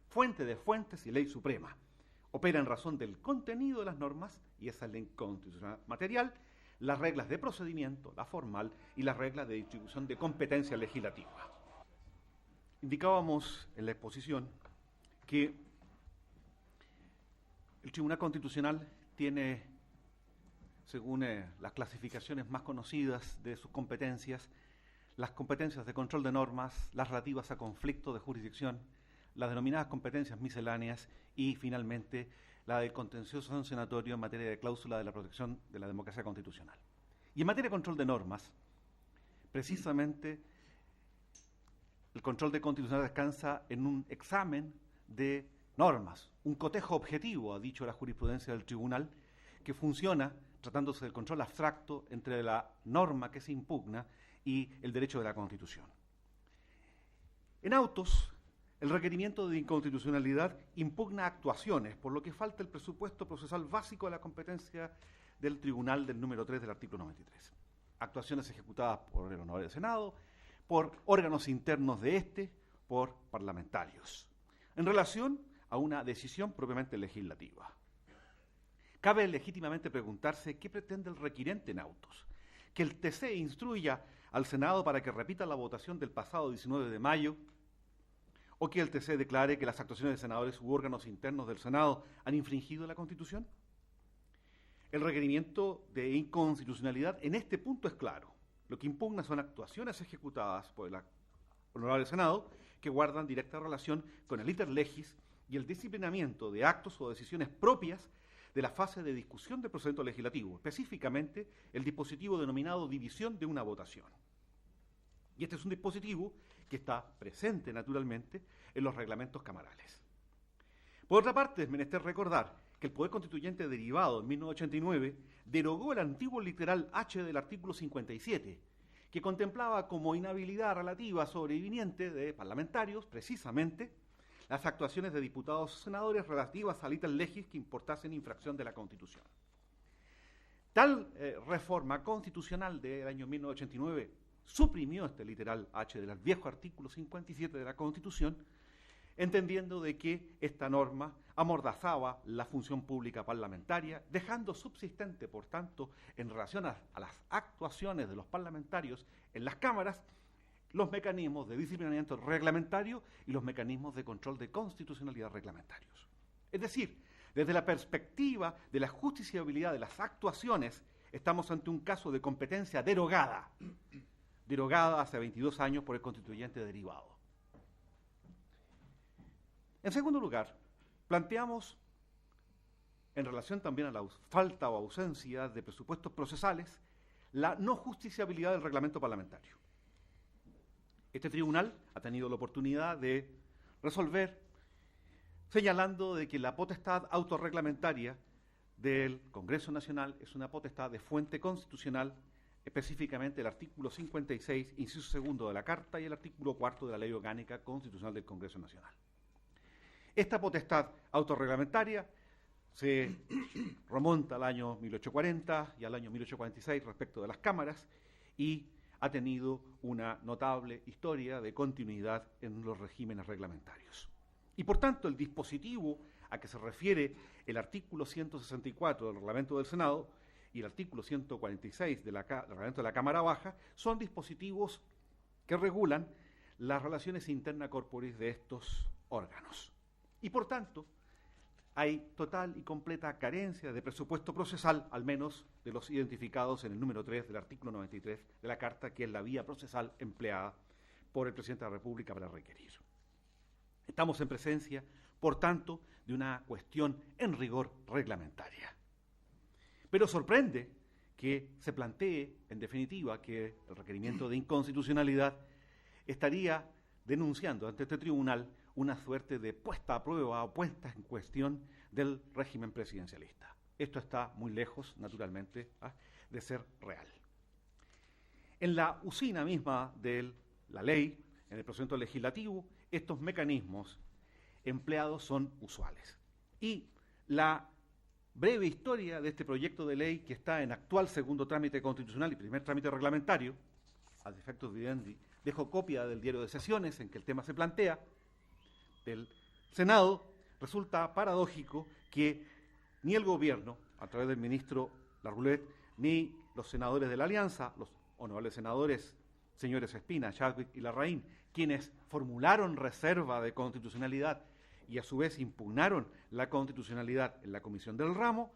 fuente de fuentes y ley suprema. Opera en razón del contenido de las normas, y esa es la inconstitucionalidad material, las reglas de procedimiento, la formal, y las reglas de distribución de competencia legislativa. Indicábamos en la exposición que el Tribunal Constitucional tiene, según las clasificaciones más conocidas de sus competencias, las competencias de control de normas, las relativas a conflictos de jurisdicción, las denominadas competencias misceláneas y, finalmente, la del contencioso sancionatorio en materia de cláusula de la protección de la democracia constitucional. Y en materia de control de normas, precisamente, el control de constitucionalidad descansa en un examen de normas, un cotejo objetivo, ha dicho la jurisprudencia del tribunal, que funciona tratándose del control abstracto entre la norma que se impugna y el derecho de la Constitución. En autos, el requerimiento de inconstitucionalidad impugna actuaciones, por lo que falta el presupuesto procesal básico de la competencia del tribunal del número 3 del artículo 93. Actuaciones ejecutadas por el Honorable Senado, por órganos internos de este, por parlamentarios, en relación a una decisión propiamente legislativa. Cabe legítimamente preguntarse qué pretende el requirente en autos. Que el TC instruya al Senado para que repita la votación del pasado 19 de mayo, o que el TC declare que las actuaciones de senadores u órganos internos del Senado han infringido la Constitución. El requerimiento de inconstitucionalidad en este punto es claro. Lo que impugna son actuaciones ejecutadas por el Honorable Senado que guardan directa relación con el iter legis y el disciplinamiento de actos o decisiones propias de la fase de discusión del procedimiento legislativo, específicamente el dispositivo denominado división de una votación. Y este es un dispositivo que está presente, naturalmente, en los reglamentos camarales. Por otra parte, es menester recordar que el Poder Constituyente derivado en 1989 derogó el antiguo literal H del artículo 57, que contemplaba como inhabilidad relativa sobreviniente de parlamentarios, precisamente, las actuaciones de diputados o senadores relativas al iter legis que importasen infracción de la Constitución. Tal reforma constitucional del año 1989 suprimió este literal H del viejo artículo 57 de la Constitución, entendiendo de que esta norma amordazaba la función pública parlamentaria, dejando subsistente, por tanto, en relación a las actuaciones de los parlamentarios en las cámaras, los mecanismos de disciplinamiento reglamentario y los mecanismos de control de constitucionalidad reglamentarios. Es decir, desde la perspectiva de la justiciabilidad de las actuaciones, estamos ante un caso de competencia derogada hace 22 años por el constituyente derivado. En segundo lugar, planteamos, en relación también a la falta o ausencia de presupuestos procesales, la no justiciabilidad del reglamento parlamentario. Este tribunal ha tenido la oportunidad de resolver señalando de que la potestad autorreglamentaria del Congreso Nacional es una potestad de fuente constitucional, específicamente el artículo 56, inciso segundo de la Carta y el artículo cuarto de la Ley Orgánica Constitucional del Congreso Nacional. Esta potestad autorreglamentaria se remonta al año 1840 y al año 1846 respecto de las cámaras y ha tenido una notable historia de continuidad en los regímenes reglamentarios. Y por tanto, el dispositivo a que se refiere el artículo 164 del Reglamento del Senado y el artículo 146 del Reglamento de la Cámara Baja son dispositivos que regulan las relaciones interna corporis de estos órganos. Y por tanto, hay total y completa carencia de presupuesto procesal, al menos de los identificados en el número 3 del artículo 93 de la Carta, que es la vía procesal empleada por el Presidente de la República para requerir. Estamos en presencia, por tanto, de una cuestión en rigor reglamentaria. Pero sorprende que se plantee, en definitiva, que el requerimiento de inconstitucionalidad estaría denunciando ante este tribunal una suerte de puesta a prueba o puesta en cuestión del régimen presidencialista. Esto está muy lejos, naturalmente, de ser real. En la usina misma de la ley, en el procedimiento legislativo, estos mecanismos empleados son usuales. Y la breve historia de este proyecto de ley, que está en actual segundo trámite constitucional y primer trámite reglamentario, a efectos vivendi, dejo copia del diario de sesiones en que el tema se plantea, del Senado, resulta paradójico que ni el gobierno, a través del ministro Larroulet, ni los senadores de la Alianza, los honorables senadores, señores Espina, Chadwick y Larraín, quienes formularon reserva de constitucionalidad y a su vez impugnaron la constitucionalidad en la Comisión del Ramo,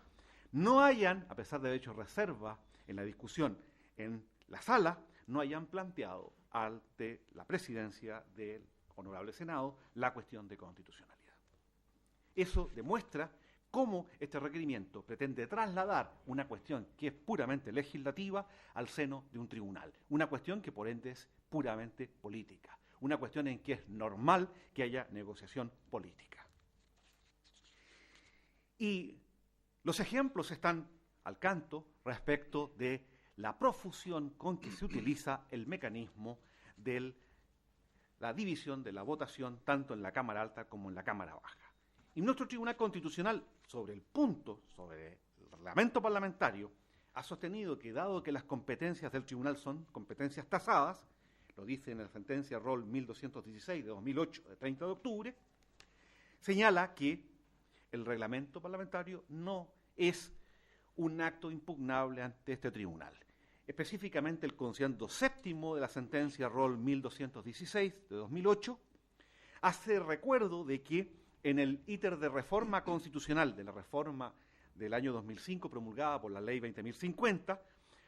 no hayan, a pesar de haber hecho reserva en la discusión en la sala, no hayan planteado ante la presidencia del honorable Senado la cuestión de constitucionalidad. Eso demuestra cómo este requerimiento pretende trasladar una cuestión que es puramente legislativa al seno de un tribunal, una cuestión que por ende es puramente política, una cuestión en que es normal que haya negociación política. Y los ejemplos están al canto respecto de la profusión con que se utiliza el mecanismo de la división de la votación tanto en la Cámara Alta como en la Cámara Baja. Y nuestro Tribunal Constitucional, sobre el punto, sobre el reglamento parlamentario, ha sostenido que dado que las competencias del tribunal son competencias tasadas, lo dice en la sentencia Roll 1216 de 2008, de 30 de octubre, señala que el reglamento parlamentario no es un acto impugnable ante este tribunal. Específicamente el considerando séptimo de la sentencia Roll 1216 de 2008 hace recuerdo de que en el íter de reforma constitucional, de la reforma del año 2005 promulgada por la ley 20.050,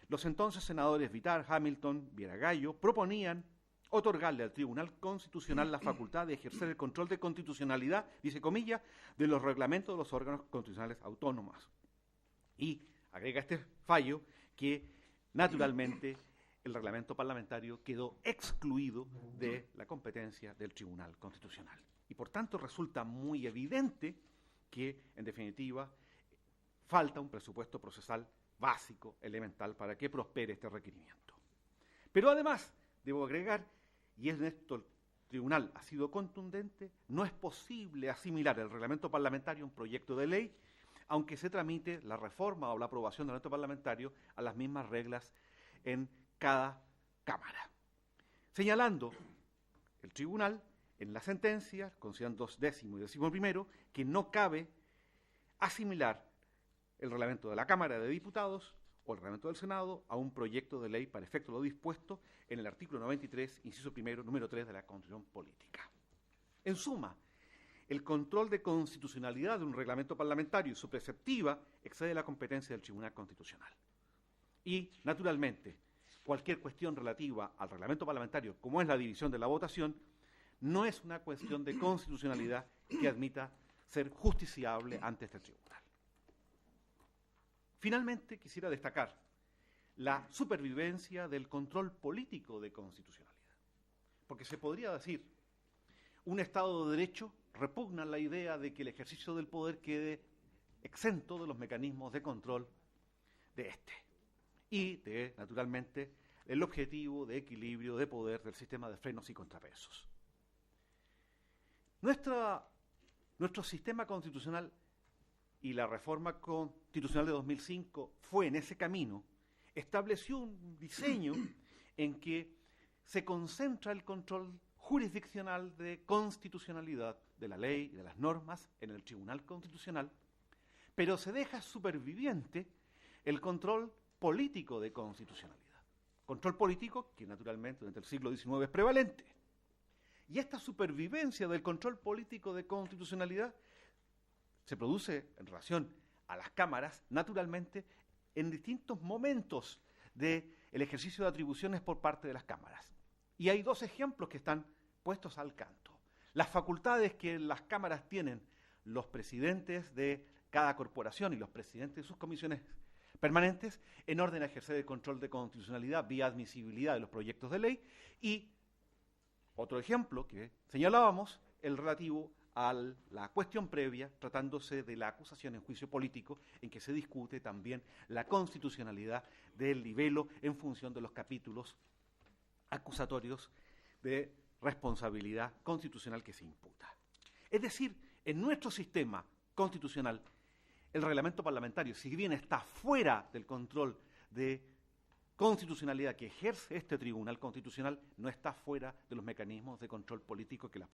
los entonces senadores Vitar, Hamilton, Viera-Gallo proponían otorgarle al Tribunal Constitucional la facultad de ejercer el control de constitucionalidad, dice comillas, de los reglamentos de los órganos constitucionales autónomos. Y agrega este fallo que, naturalmente, el reglamento parlamentario quedó excluido de la competencia del Tribunal Constitucional. Y por tanto resulta muy evidente que, en definitiva, falta un presupuesto procesal básico, elemental, para que prospere este requerimiento. Pero además, debo agregar, y en esto el tribunal ha sido contundente, no es posible asimilar el reglamento parlamentario a un proyecto de ley, aunque se tramite la reforma o la aprobación del reglamento parlamentario a las mismas reglas en cada Cámara. Señalando el tribunal en la sentencia, considerando décimo y décimo primero, que no cabe asimilar el reglamento de la Cámara de Diputados o el reglamento del Senado a un proyecto de ley para efecto de lo dispuesto en el artículo 93, inciso primero, número 3 de la Constitución Política. En suma, el control de constitucionalidad de un reglamento parlamentario y su preceptiva excede la competencia del Tribunal Constitucional. Y, naturalmente, cualquier cuestión relativa al reglamento parlamentario, como es la división de la votación, no es una cuestión de constitucionalidad que admita ser justiciable ante este tribunal. Finalmente, quisiera destacar la supervivencia del control político de constitucionalidad. Porque se podría decir, un Estado de Derecho repugna la idea de que el ejercicio del poder quede exento de los mecanismos de control de este. Y de, naturalmente, el objetivo de equilibrio de poder del sistema de frenos y contrapesos. Nuestro sistema constitucional y la reforma constitucional de 2005 fue en ese camino, estableció un diseño en que se concentra el control jurisdiccional de constitucionalidad de la ley y de las normas en el Tribunal Constitucional, pero se deja superviviente el control político de constitucionalidad. Control político que naturalmente durante el siglo XIX es prevalente. Y esta supervivencia del control político de constitucionalidad se produce en relación a las cámaras, naturalmente, en distintos momentos del ejercicio de atribuciones por parte de las cámaras. Y hay dos ejemplos que están puestos al canto. Las facultades que las cámaras tienen los presidentes de cada corporación y los presidentes de sus comisiones permanentes en orden a ejercer el control de constitucionalidad vía admisibilidad de los proyectos de ley, y otro ejemplo que señalábamos, el relativo a la cuestión previa, tratándose de la acusación en juicio político, en que se discute también la constitucionalidad del libelo en función de los capítulos acusatorios de responsabilidad constitucional que se imputa. Es decir, en nuestro sistema constitucional, el reglamento parlamentario, si bien está fuera del control de constitucionalidad que ejerce este Tribunal Constitucional, no está fuera de los mecanismos de control político que las